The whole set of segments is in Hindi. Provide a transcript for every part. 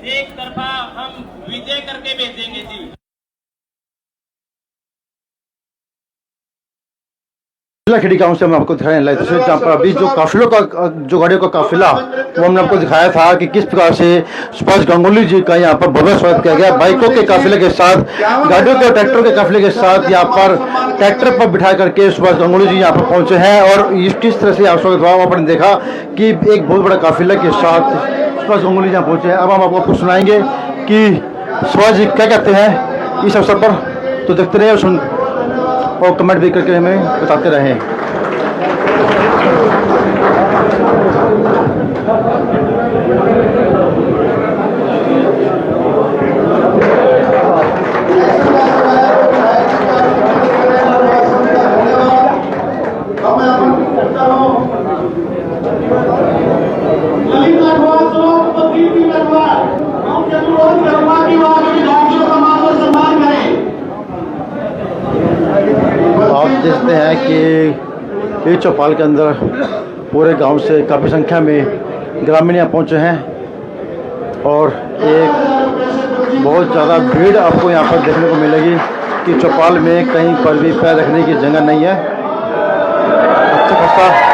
एक तरफा हम विजय करके भेजेंगे जी। खिड़ी गांव से हम आपको दिखाने लाए थे जहाँ पर अभी जो काफिलों का जो गाड़ियों का काफिला वो हमने आपको दिखाया था कि किस प्रकार से सुभाष गांगुली जी का यहाँ पर भव्य स्वागत किया गया। बाइकों के काफिले के साथ, गाड़ियों के ट्रैक्टर के काफिले के साथ यहाँ पर ट्रैक्टर पर बिठा करके सुभाष गांगुली जी यहाँ पर पहुंचे हैं और इस किस तरह से स्वागत हुआ आपने देखा कि एक बहुत बड़ा काफिला के साथ सुभाष गांगुली जी यहाँ पहुंचे हैं। अब हम आपको सुनाएंगे कि सुभाष जी क्या कहते हैं इस अवसर पर, तो देखते रहे और कमेंट भी करके हमें बताते रहें। आप देखते हैं कि इस चौपाल के अंदर पूरे गांव से काफ़ी संख्या में ग्रामीण यहाँ पहुँचे हैं और एक बहुत ज़्यादा भीड़ आपको यहाँ पर देखने को मिलेगी कि चौपाल में कहीं पर भी पैर रखने की जगह नहीं है। अच्छा खासा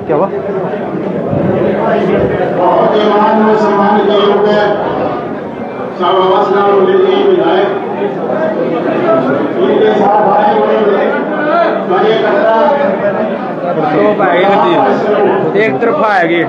क्या हुआ? सम्मानित लोग हैं विधायक उनके साथ भाई कार्यकर्ता एक तरफा आएगी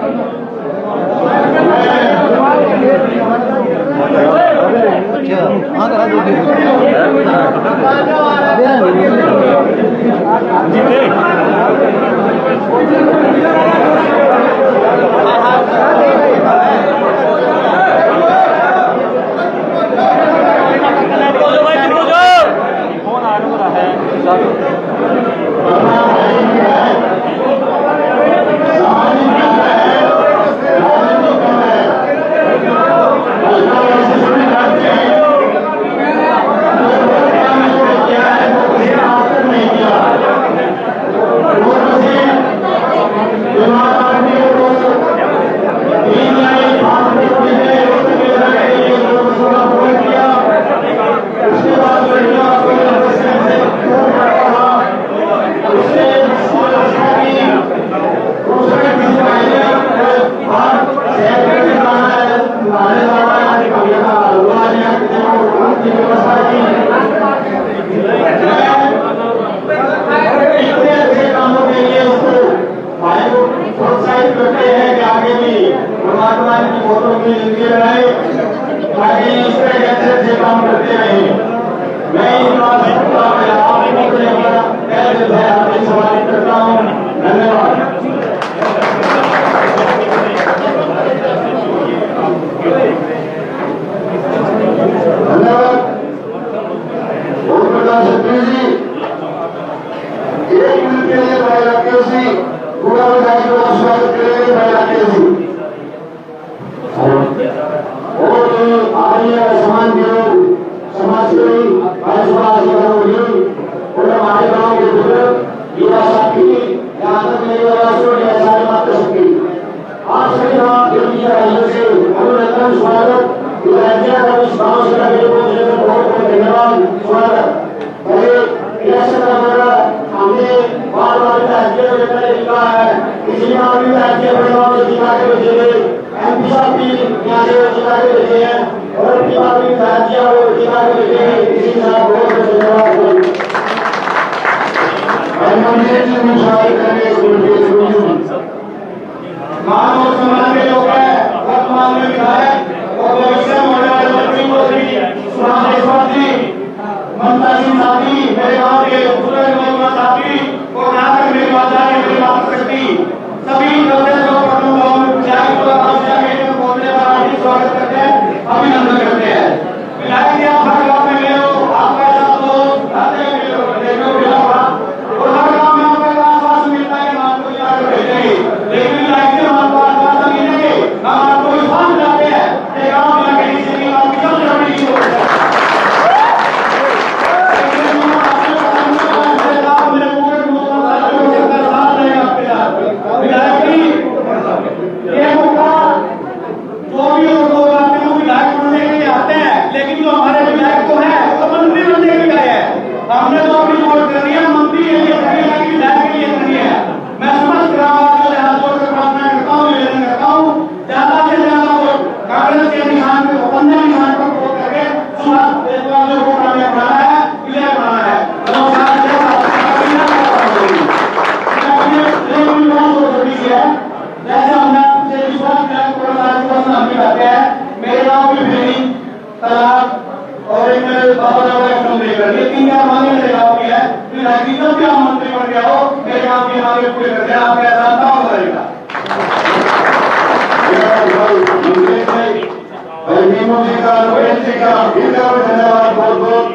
सभी जी का, नवीन जी का, इनका भी धन्यवाद बहुत बहुत।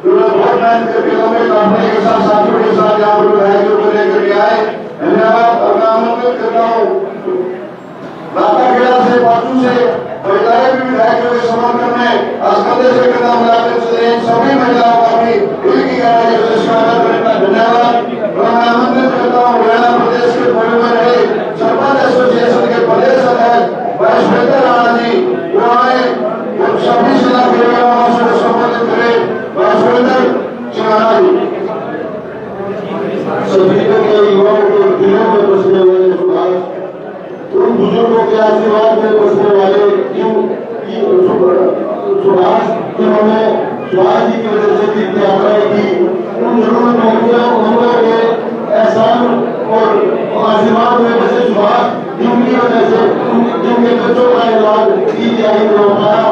बहुत मेहनत करके लंबे काफले के साथ साथियों के साथ यहाँ पर विधायकों को लेकर के आए, धन्यवाद। और मैं आमंत्रित करता हूँ राताखेड़ा से, पाचू से महिलाएं भी विधायकों के समर्थन में अस्पताल से कदम मिलाकर चले। सभी महिलाओं का भी एक ही कार्य से स्वागत करना, धन्यवाद। और मैं आमंत्रित करता हूँ हरियाणा प्रदेश के भवन में रहे सरपंच एसोसिएशन के प्रदेश अध्यक्ष भाई श्वेता राणा जी, वो आए और सभी जिला खेलगांव से संबोधित करें। सुरेंद्र सिंघाना जी, सभी के युवाओं के दिलों में बसने वाले सुभाष, उन बुजुर्गों के आशीर्वाद में बसने वाले सुभाष, जिन्होंने सुभाष जी की वजह से तीर्थ यात्राएं की, उन जरूरतमंदों के एहसान और आशीर्वाद में बसे सुभाष, जिनकी वजह से जिनके बच्चों का इलाज ईजीआई में हो पाया,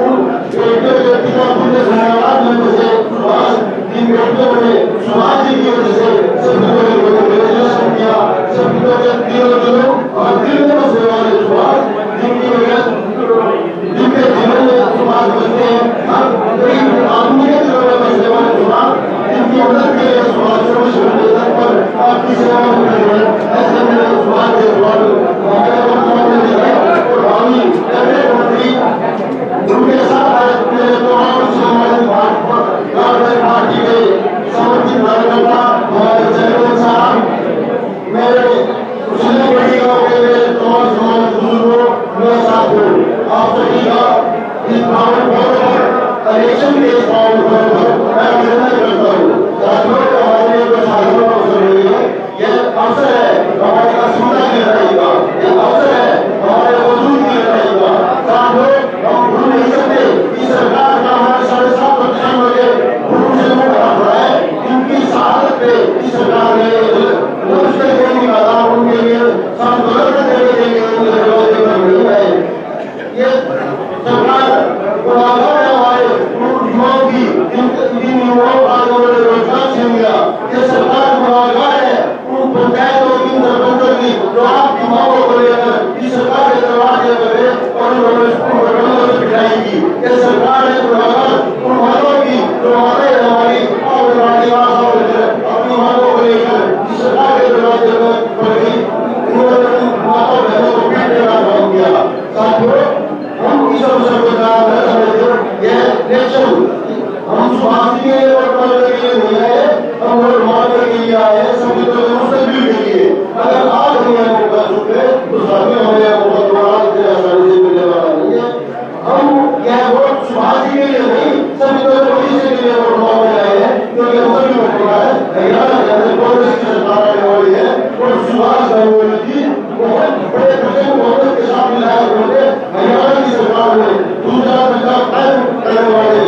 उन बेटियों के पिता पुण्य धन्यवाद में बसे सुभाष, जिन बेटियों ने सुभाष जी की वजह से सभी लोगों को ग्रेजुएशन किया, सभी लोग दिलों और दिल में बसने वाले सुभाष, जिनकी वजह जिनके जीवन में सुभाष बसते हैं, गरीब आदमी के दिलों में बसने वाले सुभाष, जिनकी मदद के लिए सुभाष 24 घंटे तक पर आपकी सेवा में खड़े हैं। ऐसे में सुभाष के और भावी कैबिनेट मंत्री उनके साथ मेरे तमाम समाजिक पार्टी के समर्थित कार्यकर्ता हमारे जयवंत साहब, मेरे जिले बड़ी गाँव के मेरे तमाम समाज बुजुर्गों, मेरे साथियों, आप सभी का इस पावन पर्व पर इलेक्शन के इस पावन पर्व पर मैं अभिनंदन करता हूँ। साथियों, हमारे लिए कोई साधनों का अवसर नहीं है, यह अवसर है हमारे असुविधा की लड़ाई का, यह अवसर है हमारे वजूद की लड़ाई का। साथियों, हम भूल नहीं सकते कि सरकार का हमारे 7.5% वाले मुझे बढ़ा पड़ा है, इनकी शहादत पे इस सरकार ने मुझसे कोई निकाला, उनके लिए संतुलन देने के लिए उनके जवाब देना नहीं है। ये सरकार हमारे युवाओं की जिन युवाओं का उन्होंने रोजगार छीन लिया, ये सरकार गुनाहगार है उन पंचायतों की सरपंचों की जो आपकी मांगों को लेकर इस सरकार के दरवाजे पर गए और उन्होंने बटनों से पिटाई की। ये सरकार है गुनाहगार उन मांगों की जो हमारी अपनी मांगों को लेकर इस सरकार के दरवाजे पर गई, उन्होंने माता बहनों को पीटने का काम किया। साथियों, हम इस अवसर को ये इलेक्शन हम सुभाष के लिए वोट मांगने के लिए नहीं आए, हम वोट मांगने के लिए आए हैं सभी लोग मुस्तकबिल के लिए। अगर आज हमें मौका चुके तो साथियों हमें मौका दोबारा आसानी से मिलने वाला नहीं है। हम यह वोट सुभाष के लिए नहीं, सभी लोग के लिए वोट मांगने आए हैं, क्योंकि हम सभी वोट मांगा है। हरियाणा के अंदर कांग्रेस की सरकार आने वाली है और सुभाष गांगुली जी बहुत बड़े बहुमत के साथ विधायक होंगे। हरियाणा की सरकार में दूसरा दर्जा कायम करने वाले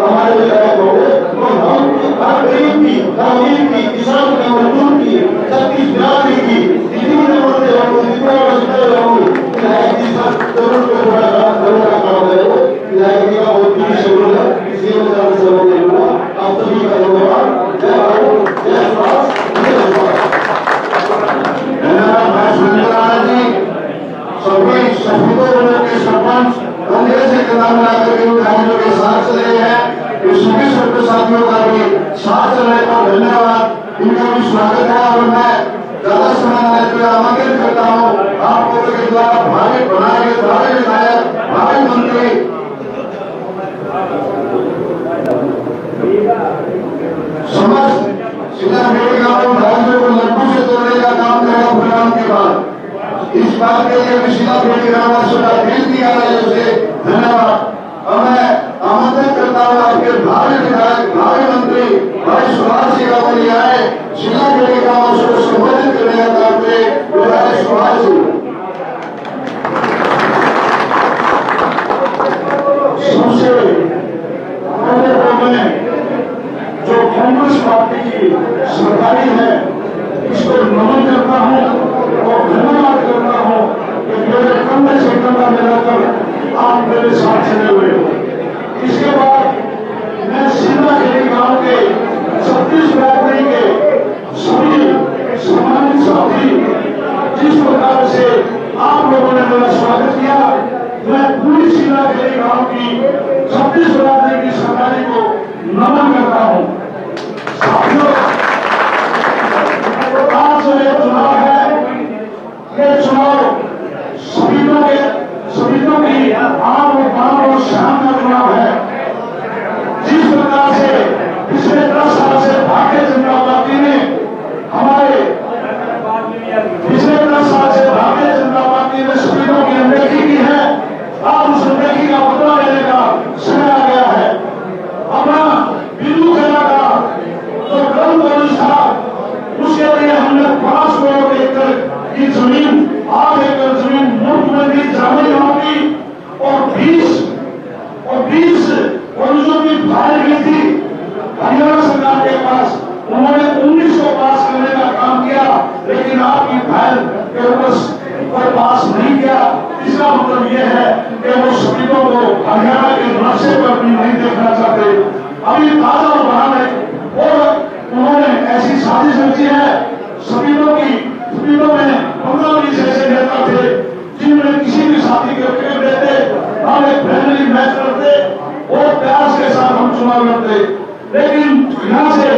हमारे विधायक होंगे और हम हर गरीब की, अमीर की, किसान की, मजदूर की, सबकी बिरादरी की जितनी जरूरतें होंगी, जितना मसले होंगे, विधायक जी सब जरूर को पूरा करने का काम करेंगे। विधायक जी का बहुत बड़ी जरूरत है, इसलिए मैं आपसे समझ लूंगा। आप सभी का धन्यवाद। जय भारत, जय सुभाष, जय सुभाष। धन्यवाद भाई सुरेंद्र राणा जी, सभी शहीदों के सरपंच कांग्रेस के कदम मिलाकर के विधायकों के साथ चले हैं। सभी सर्व साथियों का भी साथ चलने का धन्यवाद, इनका भी स्वागत है। और मैं ज्यादा समय लेने के लिए आमंत्रित करता हूँ आपको के खिलाफ भावी बनाए भावी विधायक, भावी मंत्री समस्त जिला गाँव राज्यों को लड्डू से तोड़ने का काम करेगा प्रोग्राम के बाद। इस बात के लिए विशिला ग्रामवासियों का दिल दिया है, उसे धन्यवाद। और मैं आमंत्रित करता हूँ आपके भावी विधायक, भावी मंत्री भाई सुभाष जी गांवली आए, जिला ग्रामवासियों को संबोधित करने का काम करे विधायक सुभाष जी। सबसे जो कांग्रेस पार्टी की सरकारी है, इसको नमन करता हूँ और धन्यवाद करता हूँ कि मेरे कंधे से कंधा मिलाकर आप मेरे साथ चले हुए हो। इसके बाद मैं सीताखेड़ी गांव के 36 बैटरी के सभी सम्मानित साथी, जिस प्रकार से आप लोगों ने मेरा स्वागत किया, मैं पूरी सीताखेड़ी गांव की और जो भी फाइल गई थी हरियाणा सरकार के पास, उन्होंने 19 को पास करने का काम किया, लेकिन आपकी फाइल के ऊपर पास नहीं किया। इसका मतलब यह है कि वो शहीदों को हरियाणा के नक्शे पर भी नहीं देखना चाहते। अभी ताजा उदाहरण है, और उन्होंने ऐसी साजिश रची है। शहीदों में 15-20 ऐसे नेता थे जिन्होंने किसी भी साथी को टिकट देते, हम एक फ्रेंडली मैच करते और प्यार के साथ हम चुनाव लड़ते। लेकिन यहाँ से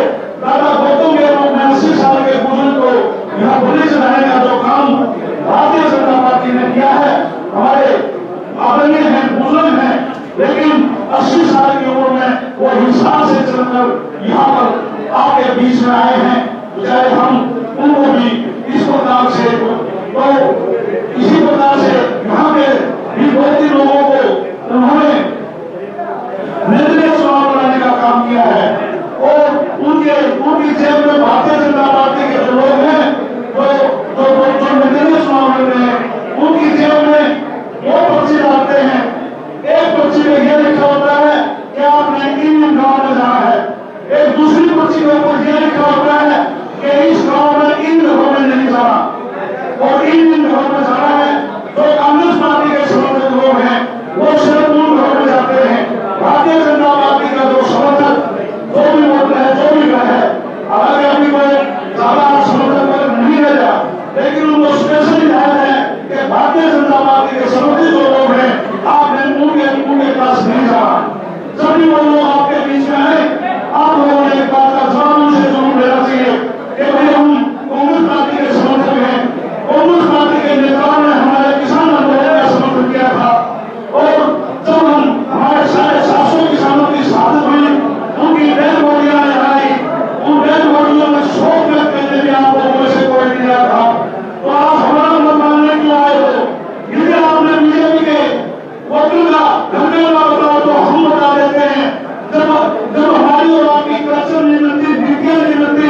दादा गौतम के 80 साल के बुजुर्ग को यहाँ पुलिस चलाने का जो काम भारतीय जनता पार्टी ने किया है, हमारे आदरणीय हैं, बुजुर्ग हैं, लेकिन 80 साल की उम्र में वो हिंसा से चलकर यहाँ पर आपके बीच में आए हैं। चाहे हम उनको भी इस प्रकार से, तो इसी प्रकार से यहाँ पे भी 2-3 लोगों को उन्होंने निर्दलीय चुनाव कराने का काम किया है, और उनकी जेब में भारतीय जनता पार्टी के जो लोग हैं, जो निर्दलीय चुनाव लड़ रहे हैं, उनकी जेब में 2 पर्ची डालते हैं। एक पर्ची में यह लिखा होता है कि आपने इन गांव में जाना है, एक दूसरी पर्ची के ऊपर यह लिखा होता है कि इस गांव में इन घरों में नहीं जाना, और इन घरों में जाना है। जो कांग्रेस पार्टी के समर्थक लोग हैं वो सिर्फ उन घरों में जाते हैं। भारतीय जनता पार्टी का जो समर्थक जो भी वोट है, जो भी है, हालांकि अभी कोई ज्यादा समर्थक वर्ग नहीं रह गया, लेकिन उनको स्पेशल हिदायत है कि भारतीय जनता पार्टी के समर्थक जो लोग हैं, आपने उनके पास नहीं जाना। सभी वो लोग आपके बीच में है, आप लोगों ने एक बात का जवाब उनसे जरूर लेना चाहिए कि भाई हम कांग्रेस पार्टी के समर्थक हैं। कांग्रेस पार्टी के नेताओं ने हमारे किसान आंदोलन का समर्थन किया था, और जब हमारे 750 किसानों की शहादत हुई, उनकी डेड बॉडियां आई, उन डेड बॉडियों में शोक व्यक्त करने भी आप लोगों में से कोई नहीं आया था। तो आप हमारा मत मानने क्यों आए हो? यदि आपने बीजेपी के वकील का धन्यवाद बताओ तो हम बता देते हैं। जब हमारी और आपकी करप्शन नहीं मिलती, नीतियां नहीं मिलती,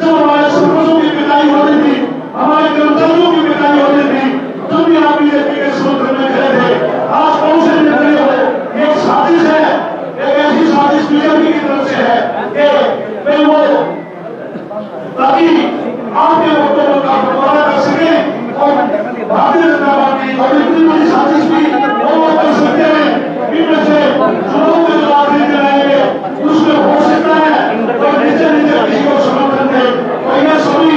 जब हमारे सरपंचों की पिटाई हो रही थी, हमारे कर्मचारियों की पिटाई हो रही थी, तब भी आप बीजेपी के समर्थन में खड़े थे। आज कौन से निर्णय हो? एक साजिश है, एक ऐसी साजिश बीजेपी की तरफ से है कि वो ताकि आपके वोटों का बंटवारा कर सके, और भारतीय जनता पार्टी और इतनी बड़ी साजिश भी वो कर सकते हैं। इनमें से चुनाव के जो आखिरी दिन आएंगे उसमें हो सकता है तो नीचे किसी को समर्थन दे, तो यह सभी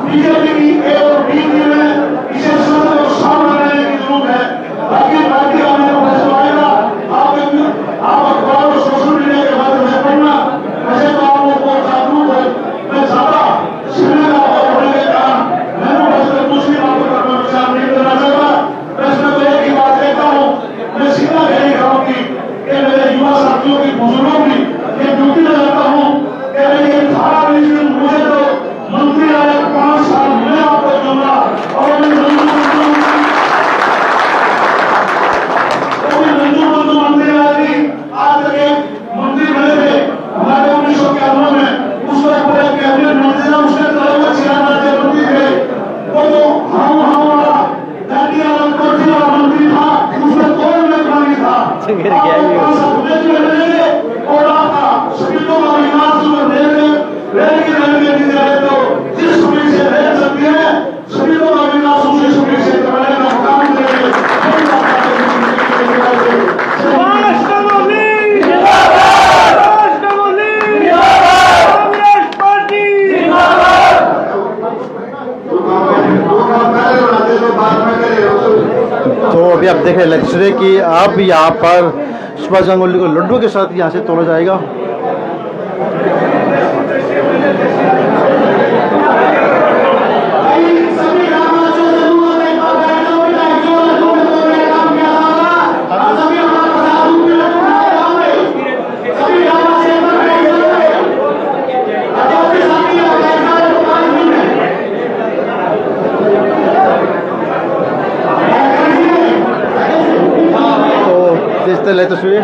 बीजेपी की ए और बी टीम है, इसे सदन और सामने रहने की जरूरत है। बाकी आने को फैसला आएगा, आप अखबार और सोशल मीडिया के माध्यम से पढ़ना। वैसे तो आप लोग को जागरूक है, मैं ज्यादा सुनने का और होने के कारण मैंने फैसले दूसरी बातों पर मैं विचार नहीं करना चाहता। मैं इसमें तो एक ही बात कहता हूँ, मैं सीधा यही कहूँगी कि मेरे युवा साथियों की, बुजुर्गों की ये ड्यूटी लगाता हूँ कि ये 18-20 दिन मुझे तो मंत्री आए 5 साल मैं आपको दूंगा, और मैं मंजूर मंत्री आएगी। आज तक एक मंत्री बने थे हमारे 1991 में, उसको पूरे कैबिनेट मंत्री था, उसने तरह 6 मंत्री थे। वो जो हम वाला दांडिया वाला मंत्री था, उसमें 2 मिनट नहीं था, और आपका शहीदों का विकास तो जिस सुबह से रह सकती है, शहीदों का विकास उसी सुबह से करने का काम करेंगे। तो अभी आप देख रहे हैं लक्ष्य कि अब यहाँ पर सुभाष गांगुली को लड्डू के साथ यहाँ से तोड़ा जाएगा। ले तस्वीर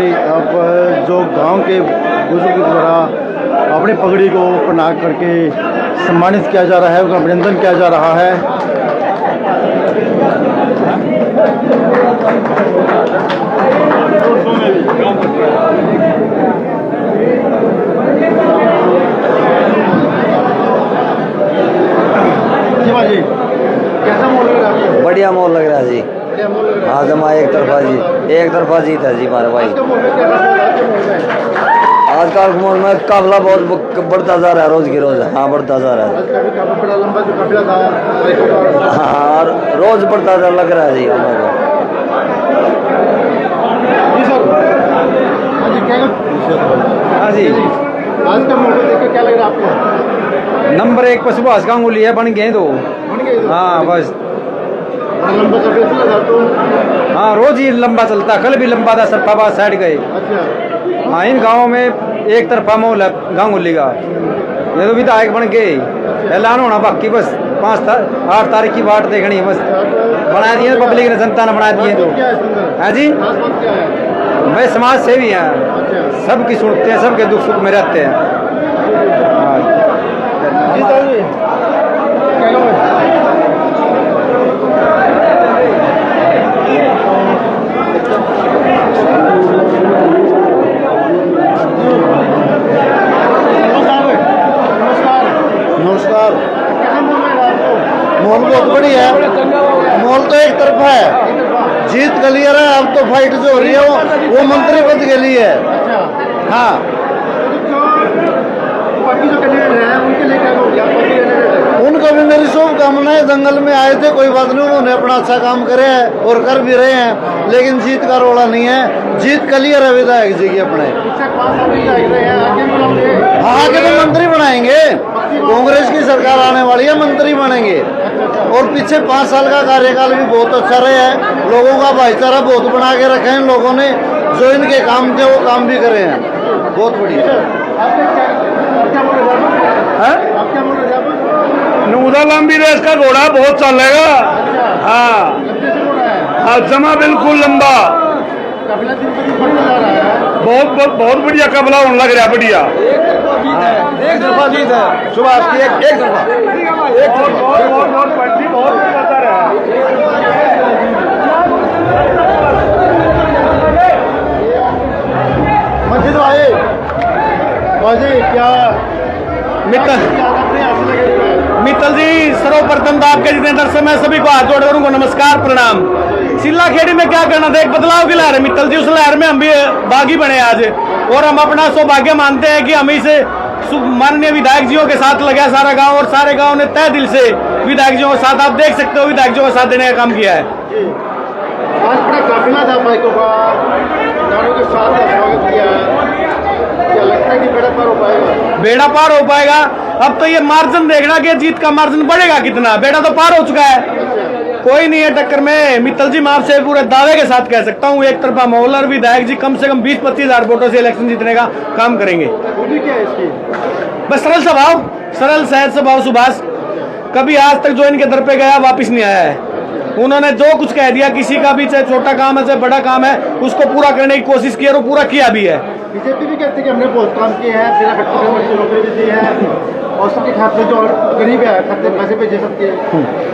खड़ी अब जो गांव के बुजुर्ग द्वारा अपनी पगड़ी को पहना करके सम्मानित किया जा रहा है, उनका अभिनंदन किया जा रहा है। कैसा माहौल लग रहा है? बढ़िया माहौल लग रहा है जी। हाँ जमा एक तरफा जीत है जी हमारे भाई। आज का माहौल में काफिला बहुत बढ़ता जा रहा है, रोज की रोज। हाँ बढ़ता जा रहा है। हाँ रोज बढ़ता जा लग रहा है जी हमारे। हाँ जी, आज का मौका देखकर क्या लग रहा है आपको? नंबर 1 पर सुभाष गांगुली है, बन गए तो। हाँ बस लंबा चल तो हाँ रोज ही लंबा चलता, कल भी लंबा था, सट्टाबाज साइड गए। अच्छा, हाँ इन गाँव में एक तरफा माहौल है गांगुली का। ये तो विधायक बन गए, ऐलान होना बाकी बस 8 तारीख की बात देखनी है बस। बना दिए पब्लिक ने, जनता ने बना दिए। तो हाँ जी, मैं समाज सेवी हैं, सबकी सुनते हैं, सबके दुख सुख में रहते हैं। नमस्कार। मॉल बहुत बड़ी है, मॉल तो एक तरफा है, जीत क्लियर है। अब तो फाइट जो हो रही है वो मंत्री पद के लिए है। हाँ, उनका भी मेरी शुभकामनाएं। जंगल में आए थे, कोई बात नहीं, उन्होंने अपना अच्छा काम करे है और कर भी रहे हैं, लेकिन जीत का रोड़ा नहीं है। जीत क्लियर है विधायक जी की अपने। हाँ आगे तो मंत्री बनाएंगे, कांग्रेस की सरकार आने वाली है, मंत्री बनेंगे। और पीछे 5 साल का कार्यकाल भी बहुत अच्छा रहा है, लोगों का भाईचारा बहुत बना के रखे हैं लोगों ने, जो इनके काम थे वो काम भी करे हैं। बहुत बढ़िया। नूदा लंबी रेस का घोड़ा बहुत चलेगा। हाँ हाँ जमा बिल्कुल लंबा, बहुत बढ़िया कबला होने लग रहा है। बढ़िया एक तरफा जीत है सुभाष की, एक तरफा। मस्जिद आए क्या मित्तल जी, सर्वप्रथम तो आपके जितने दर्शक मैं सभी को हाथ जोड़कर उनको नमस्कार प्रणाम। सिल्ला खेड़ी में क्या करना था, एक बदलाव की लहर है मित्तल जी, उस लहर में हम भी बागी बने आज। और हम अपना सौभाग्य मानते हैं कि हम इसे माननीय विधायक जियों के साथ लगा सारा गांव, और सारे गांव ने तय दिल से विधायक जियों के साथ, आप देख सकते हो, विधायक जियों का साथ देने का काम किया है। आज बड़ा काफिला था बाइकों का, गाड़ियों के साथ स्वागत किया। क्या लगता है कि बेड़ा पार हो पाएगा? बेड़ा पार हो पाएगा। अब तो ये मार्जिन देखना कि जीत का मार्जिन बढ़ेगा कितना। बेड़ा तो पार हो चुका है, कोई नहीं है टक्कर में। मित्तल जी मैं आपसे पूरे दावे के साथ कह सकता हूँ, एक तरफा माहौल और विधायक जी कम से कम 20-25 हजार वोटों से इलेक्शन जीतने का काम करेंगे। क्या है इसकी? बस सरल स्वभाव, सरल सहज स्वभाव। सुभाष कभी आज तक जो इनके दर पे गया वापिस नहीं आया है। उन्होंने जो कुछ कह दिया, किसी का भी चाहे छोटा काम है चाहे बड़ा काम है, उसको पूरा करने की कोशिश की और वो पूरा किया भी है। बीजेपी भी कहती है कि हमने बहुत काम किए हैं, बिना नौकरी भी दी है, और सबके खाते जो गरीब है खाते पैसे भेजे सबके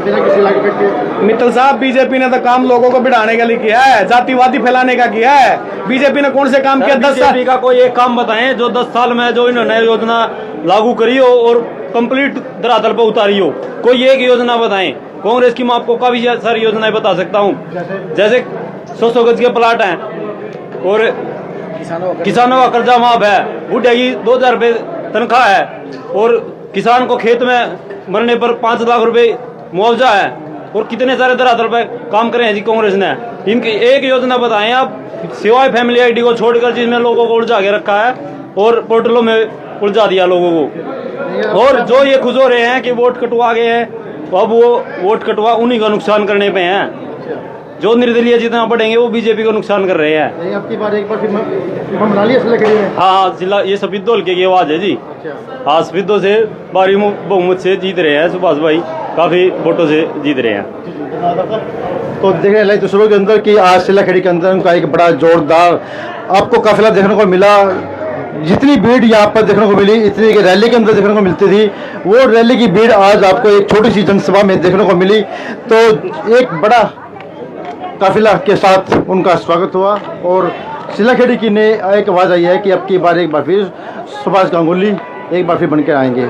बिना किसी लागे बैठ के। मित्तल साहब, बीजेपी ने तो काम लोगों को बढ़ाने के लिए किया है, जातिवादी फैलाने का किया है। बीजेपी ने कौन से काम किया? 10 साल का कोई एक काम बताएं जो 10 साल में जो इन्होंने योजना लागू करी हो और कंप्लीट धरातल पर उतारी हो। कोई एक योजना बताएं। कांग्रेस की मैं आपको काफी सारी योजनाएं बता सकता हूँ, जैसे 100 गज के प्लाट हैं, और किसानों का कर्जा माफ है, बुढ़िया की 2000 रुपये तनख्वाह है, और किसान को खेत में मरने पर 5 लाख रुपए मुआवजा है, और कितने सारे धरातल पे काम करे हैं जी कांग्रेस ने। इनकी एक योजना बताएं आप, सिवाय फैमिली आईडी को छोड़कर, जिसमें लोगों को उलझा के रखा है और पोर्टलों में उलझा दिया लोगों को। और जो ये खुश हो रहे हैं कि वोट कटवा गए हैं, अब वो वोट कटवा उन्हीं का नुकसान करने पे हैं। जो निर्दलीय जितना बढ़ेंगे वो बीजेपी को नुकसान कर रहे हैं। आपकी बार एक बार बना लिया सिला खेड़ी में? हाँ जिला ये सफेद हल्के की आवाज है जी। हाँ सफेदों से भारी बहुमत से जीत रहे हैं सुभाष भाई, काफी वोटों से जीत रहे हैं। तो देख रहे हैं तस्वीरों के अंदर कि आज सिल्लाखेड़ी के अंदर उनका एक बड़ा जोरदार आपको काफिला देखने को मिला। जितनी भीड़ यहाँ पर देखने को मिली इतनी की रैली के अंदर देखने को मिलती थी, वो रैली की भीड़ आज आपको एक छोटी सी जनसभा में देखने को मिली। तो एक बड़ा काफिला के साथ उनका स्वागत हुआ और सिल्लाखेड़ी की ने एक आवाज़ आई है कि अब की बार एक बार फिर सुभाष गांगुली एक बार फिर बनकर आएंगे।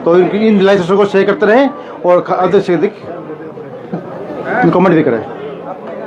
तो इन लाइसेंसों को शेयर करते रहें और अधिक से अधिक कमेंट भी करें।